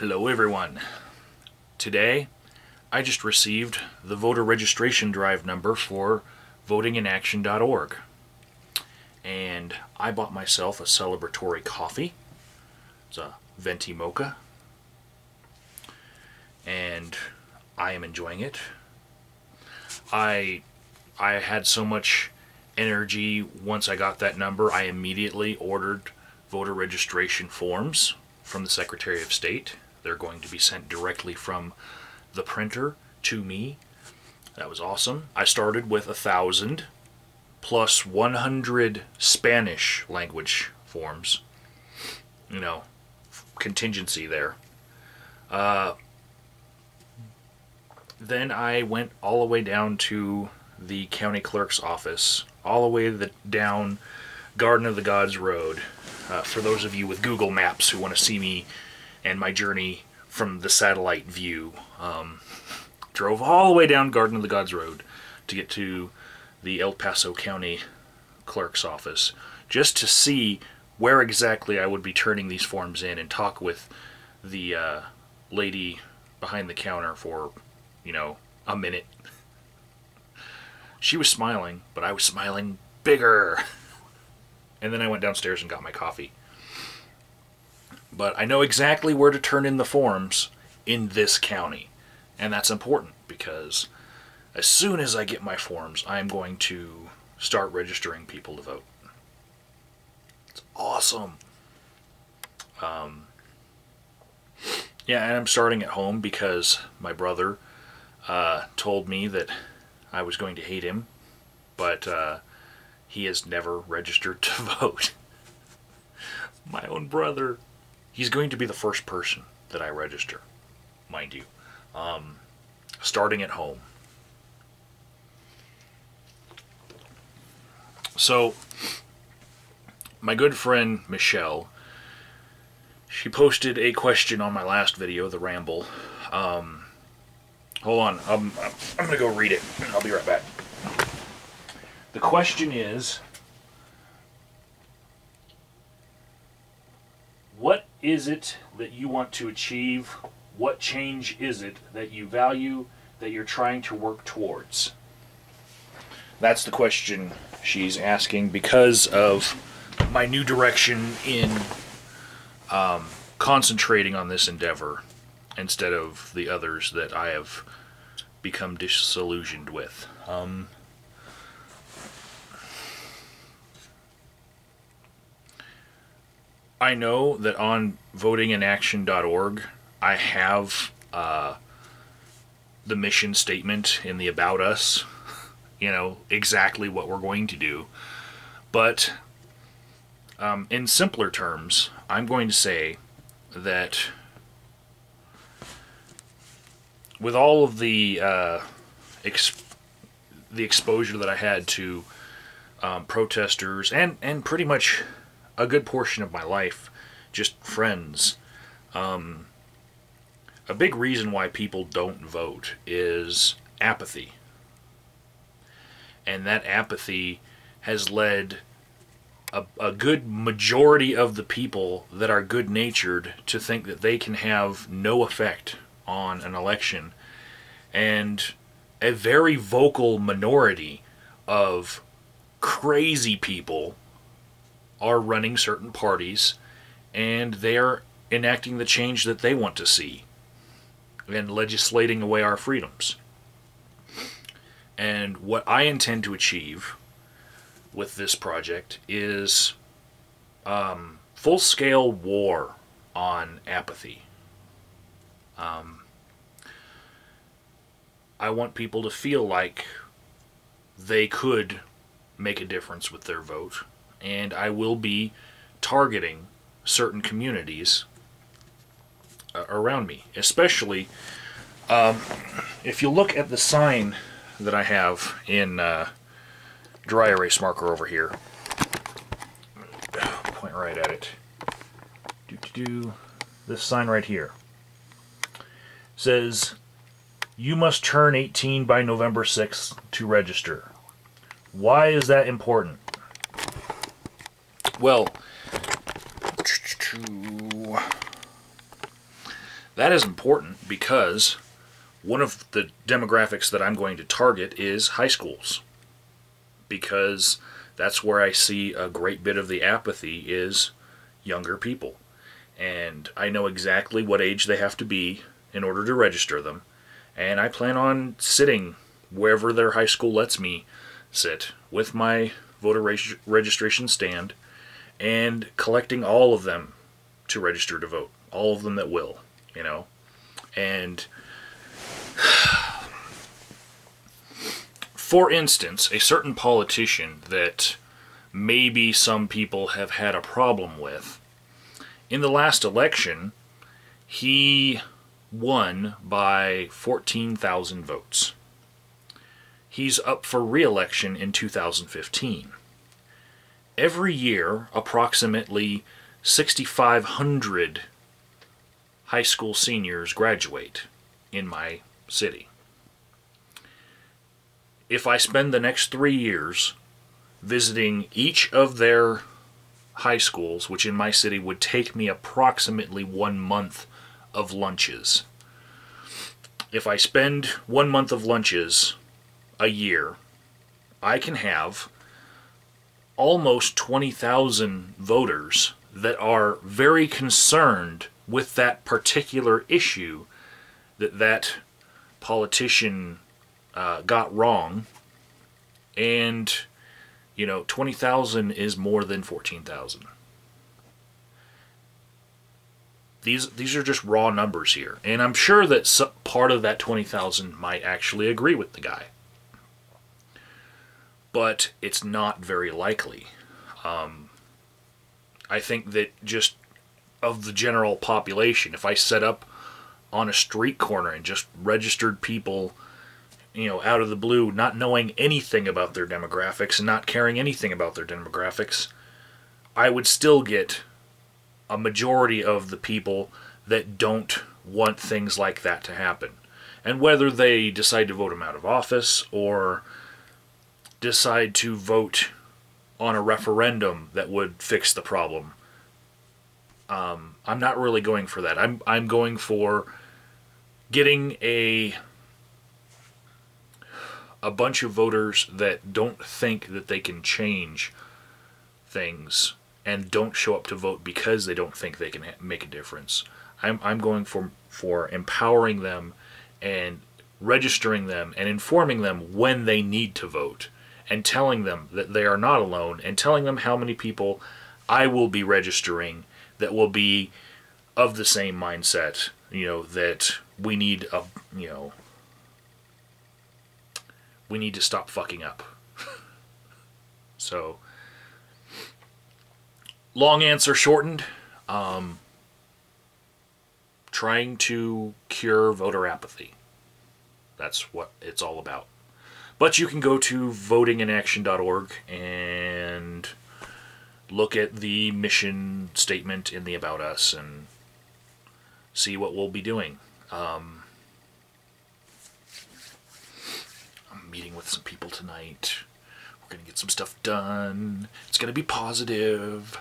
Hello everyone. Today I just received the voter registration drive number for votinginaction.org, and I bought myself a celebratory coffee. It's a venti mocha, and I am enjoying it. I had so much energy once I got that number. I immediately ordered voter registration forms from the Secretary of State. They're going to be sent directly from the printer to me. That was awesome. I started with 1,000 plus 100 Spanish language forms. You know, contingency there. Then I went all the way down to the county clerk's office, all the way down Garden of the Gods Road. For those of you with Google Maps who want to see me and my journey from the satellite view, drove all the way down Garden of the Gods Road to get to the El Paso County clerk's office, just to see where exactly I would be turning these forms in and talk with the lady behind the counter for, you know, a minute. She was smiling, but I was smiling bigger. And then I went downstairs and got my coffee. But I know exactly where to turn in the forms in this county. And that's important because as soon as I get my forms, I'm going to start registering people to vote. It's awesome. Yeah, and I'm starting at home because my brother told me that I was going to hate him, but he has never registered to vote. My own brother. He's going to be the first person that I register, mind you. Starting at home. So, my good friend Michelle, she posted a question on my last video, the Ramble. Hold on, I'm going to go read it. I'll be right back. The question is, what is it that you want to achieve? What change is it that you value, that you're trying to work towards? That's the question she's asking because of my new direction in concentrating on this endeavor instead of the others that I have become disillusioned with. I know that on votinginaction.org I have the mission statement in the About Us, you know, exactly what we're going to do. But in simpler terms, I'm going to say that with all of the exposure that I had to protesters and pretty much a good portion of my life, just friends, a big reason why people don't vote is apathy. And that apathy has led a good majority of the people that are good-natured to think that they can have no effect on an election. And a very vocal minority of crazy people are running certain parties, and they are enacting the change that they want to see and legislating away our freedoms. And what I intend to achieve with this project is full-scale war on apathy. I want people to feel like they could make a difference with their vote, and I will be targeting certain communities around me. Especially, if you look at the sign that I have in dry erase marker over here, point right at it. This sign right here says, "You must turn 18 by November 6th to register." Why is that important? Well, That is important because one of the demographics that I'm going to target is high schools, because that's where I see a great bit of the apathy is younger people. And I know exactly what age they have to be in order to register them. And I plan on sitting wherever their high school lets me sit with my voter registration stand and collecting all of them to register to vote. All of them that will, you know. And for instance, a certain politician that maybe some people have had a problem with, in the last election, he won by 14,000 votes. He's up for re-election in 2015. Every year, approximately 6,500 high school seniors graduate in my city. If I spend the next 3 years visiting each of their high schools, which in my city would take me approximately 1 month of lunches. If I spend 1 month of lunches a year, I can have almost 20,000 voters that are very concerned with that particular issue that politician got wrong. And you know, 20,000 is more than 14,000. These are just raw numbers here. And I'm sure that part of that 20,000 might actually agree with the guy. But it's not very likely. I think that just of the general population, if I set up on a street corner and just registered people, you know, out of the blue, not knowing anything about their demographics and not caring anything about their demographics, I would still get a majority of the people that don't want things like that to happen. And whether they decide to vote him out of office or decide to vote on a referendum that would fix the problem, I'm not really going for that. I'm going for getting a bunch of voters that don't think that they can change things and don't show up to vote because they don't think they can make a difference. I'm going for empowering them and registering them and informing them when they need to vote and telling them that they are not alone and telling them how many people I will be registering that will be of the same mindset, you know, that we need a, you know, we need to stop fucking up. So, long answer shortened. Trying to cure voter apathy. That's what it's all about. But you can go to votinginaction.org and look at the mission statement in the About Us and see what we'll be doing. I'm meeting with some people tonight. We're going to get some stuff done. It's going to be positive.